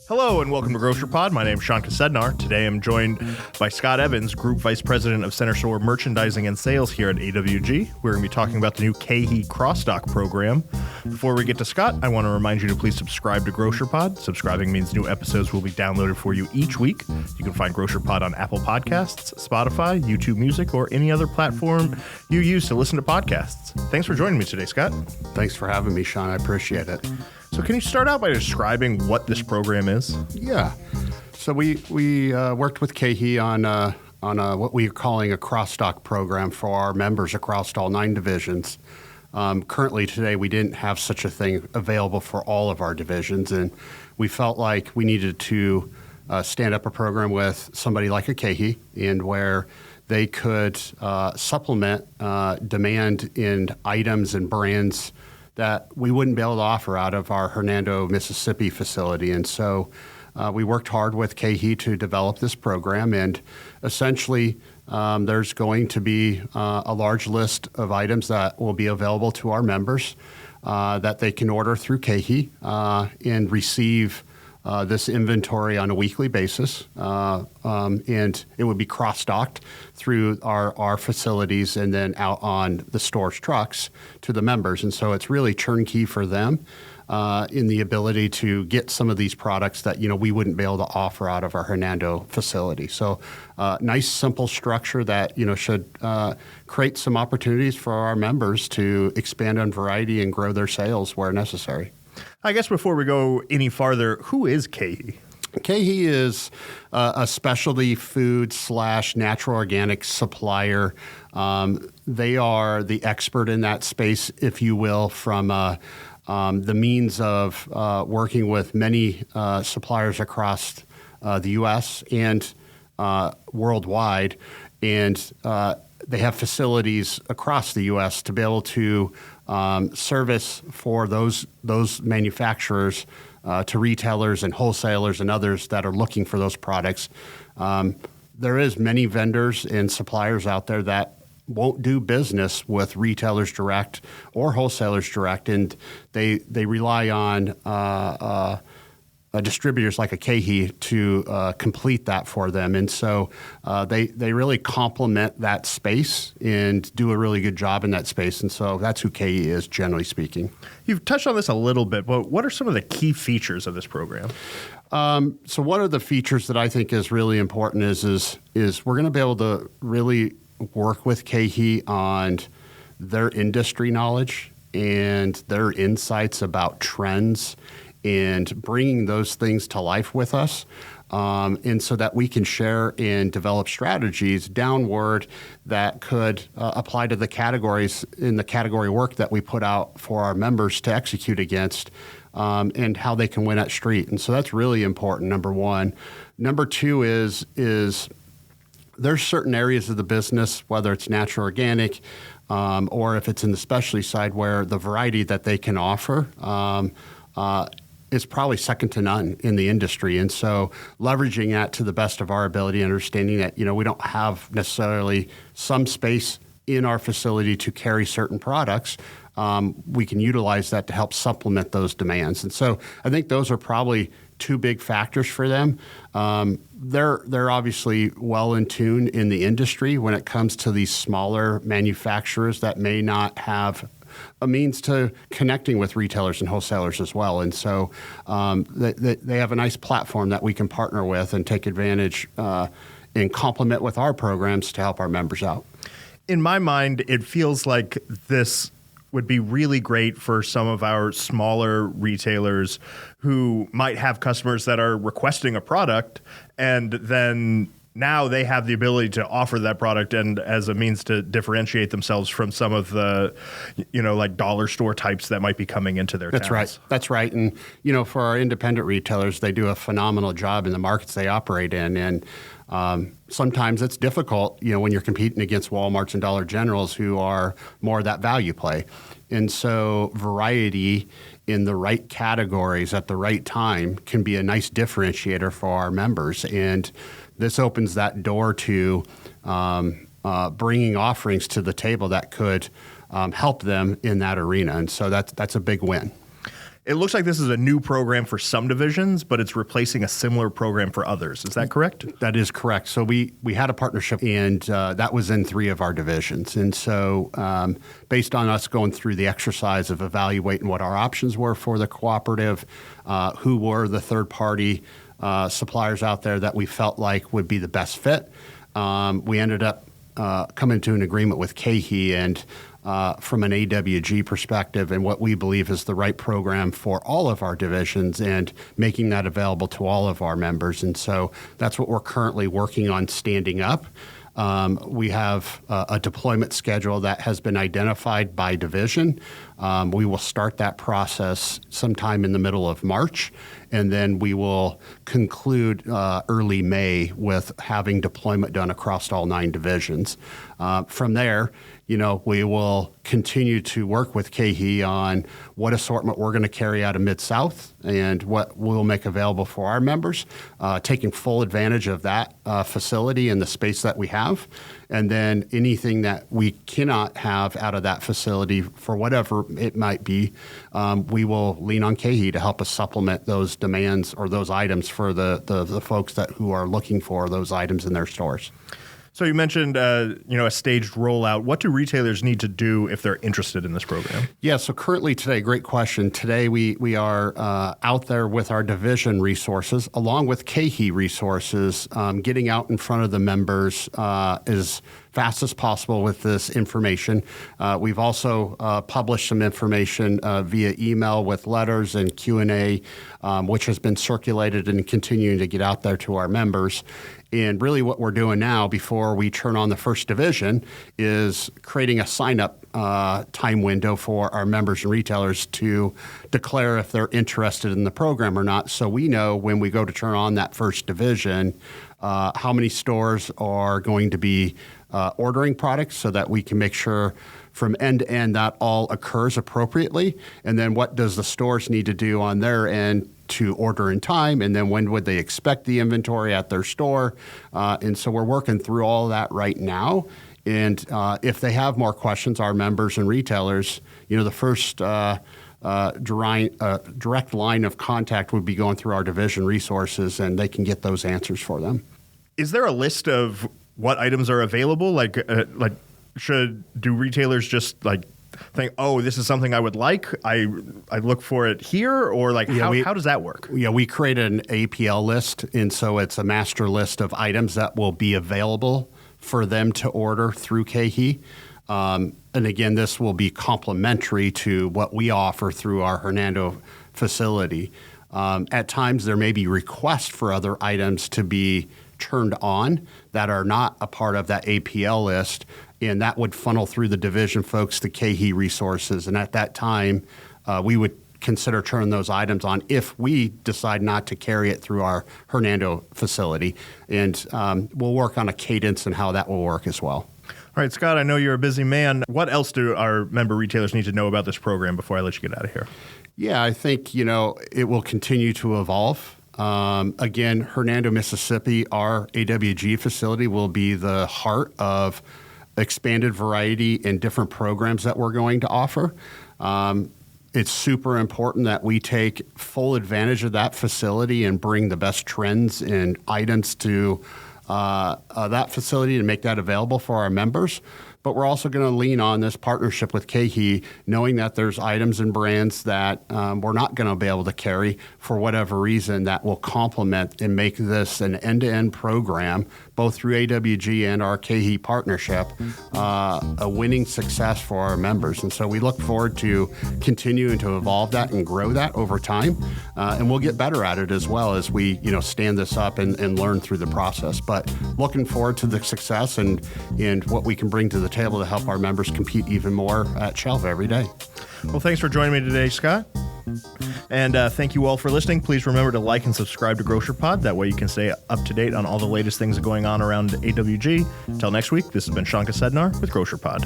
Hello and welcome to Grocery Pod. My name is Sean Kasednar. Today I'm joined by Scott Evans, Group Vice President of Center Store Merchandising and Sales here at AWG. We're going to be talking about the new KeHE cross-stock program. Before we get to Scott, I want to remind you to please subscribe to Grocery Pod. Subscribing means new episodes will be downloaded for you each week. You can find Grocery Pod on Apple Podcasts, Spotify, YouTube Music, or any other platform you use to listen to podcasts. Thanks for joining me today, Scott. Thanks for having me, Sean. I appreciate it. So can you start out by describing what this program is? Yeah. So we worked with KeHE on what we are calling a cross-stock program for our members across all 9 divisions. Currently today, we didn't have such a thing available for all of our divisions, and we felt like we needed to stand up a program with somebody like a KeHE, and where they could supplement demand in items and brands that we wouldn't be able to offer out of our Hernando, Mississippi facility. And so we worked hard with KeHE to develop this program, and essentially there's going to be a large list of items that will be available to our members that they can order through KeHE and receive this inventory on a weekly basis, and it would be cross-stocked through our facilities and then out on the store's trucks to the members. And so it's really turnkey for them in the ability to get some of these products that we wouldn't be able to offer out of our Hernando facility. So nice, simple structure that should create some opportunities for our members to expand on variety and grow their sales where necessary. I guess before we go any farther, who is KeHE? KeHE is a specialty food / natural organic supplier. They are the expert in that space, if you will, from the means of working with many suppliers across the U.S. and worldwide. And they have facilities across the U.S. to be able to service for those manufacturers to retailers and wholesalers and others that are looking for those products. There is many vendors and suppliers out there that won't do business with retailers direct or wholesalers direct, and they rely on distributors like a KeHE to complete that for them. And so they really complement that space and do a really good job in that space. And so that's who KeHE is, generally speaking. You've touched on this a little bit, but what are some of the key features of this program? So one of the features that I think is really important is we're going to be able to really work with KeHE on their industry knowledge and their insights about trends and bringing those things to life with us, and so that we can share and develop strategies downward that could apply to the categories in the category work that we put out for our members to execute against, and how they can win at street. And so that's really important, number one. Number two is there's certain areas of the business, whether it's natural organic or if it's in the specialty side, where the variety that they can offer is probably second to none in the industry. And so leveraging that to the best of our ability, understanding that, we don't have necessarily some space in our facility to carry certain products, we can utilize that to help supplement those demands. And so I think those are probably 2 big factors for them. They're obviously well in tune in the industry when it comes to these smaller manufacturers that may not have a means to connecting with retailers and wholesalers as well. And so they have a nice platform that we can partner with and take advantage and complement with our programs to help our members out. In my mind, it feels like this would be really great for some of our smaller retailers who might have customers that are requesting a product, and then now they have the ability to offer that product and as a means to differentiate themselves from some of the, like dollar store types that might be coming into their towns. That's right. And, for our independent retailers, they do a phenomenal job in the markets they operate in. And sometimes it's difficult, when you're competing against Walmarts and Dollar Generals who are more that value play. And so variety in the right categories at the right time can be a nice differentiator for our members. And this opens that door to bringing offerings to the table that could help them in that arena. And so that's a big win. It looks like this is a new program for some divisions, but it's replacing a similar program for others. Is that correct? That is correct. So we had a partnership, and that was in 3 of our divisions. And so based on us going through the exercise of evaluating what our options were for the cooperative, who were the third-party suppliers out there that we felt like would be the best fit, we ended up coming to an agreement with KeHE and from an AWG perspective and what we believe is the right program for all of our divisions and making that available to all of our members. And so that's what we're currently working on standing up. We have a deployment schedule that has been identified by division. We will start that process sometime in the middle of March, and then we will conclude early May with having deployment done across all 9 divisions. From there, we will continue to work with KeHE on what assortment we're going to carry out of Mid-South and what we'll make available for our members, taking full advantage of that facility and the space that we have. And then anything that we cannot have out of that facility for whatever it might be, we will lean on KeHE to help us supplement those demands or those items for the folks who are looking for those items in their stores. So you mentioned, a staged rollout. What do retailers need to do if they're interested in this program? Yeah, so currently today, great question. Today we are out there with our division resources, along with KeHE resources, getting out in front of the members as fast as possible with this information. We've also published some information via email with letters and Q&A, which has been circulated and continuing to get out there to our members. And really what we're doing now before we turn on the first division is creating a sign-up time window for our members and retailers to declare if they're interested in the program or not. So we know when we go to turn on that first division, how many stores are going to be ordering products so that we can make sure from end to end that all occurs appropriately. And then what does the stores need to do on their end to order in time, and then when would they expect the inventory at their store? And so we're working through all of that right now. And if they have more questions, our members and retailers, the first direct line of contact would be going through our division resources, and they can get those answers for them. Is there a list of what items are available? Do retailers just think, oh, this is something I would like, I look for it here, or how does that work? Yeah, we created an APL list, and so it's a master list of items that will be available for them to order through KeHE. And again, this will be complementary to what we offer through our Hernando facility. At times, there may be requests for other items to be turned on that are not a part of that APL list, and that would funnel through the division folks to KeHE resources. And at that time, we would consider turning those items on if we decide not to carry it through our Hernando facility. And we'll work on a cadence and how that will work as well. All right, Scott, I know you're a busy man. What else do our member retailers need to know about this program before I let you get out of here? Yeah, I think, it will continue to evolve. Again, Hernando, Mississippi, our AWG facility will be the heart of expanded variety and different programs that we're going to offer. It's super important that we take full advantage of that facility and bring the best trends and items to that facility to make that available for our members. But we're also going to lean on this partnership with KeHE, knowing that there's items and brands that we're not going to be able to carry for whatever reason that will complement and make this an end-to-end program, both through AWG and our KeHE partnership, a winning success for our members. And so we look forward to continuing to evolve that and grow that over time. And we'll get better at it as well as we stand this up and learn through the process. But looking forward to the success and what we can bring to the table to help our members compete even more at shelf every day. Well, thanks for joining me today, Scott. And thank you all for listening. Please remember to like and subscribe to Grocer Pod. That way you can stay up to date on all the latest things going on around AWG. Until next week, this has been Shankar Sednar with Grocer Pod.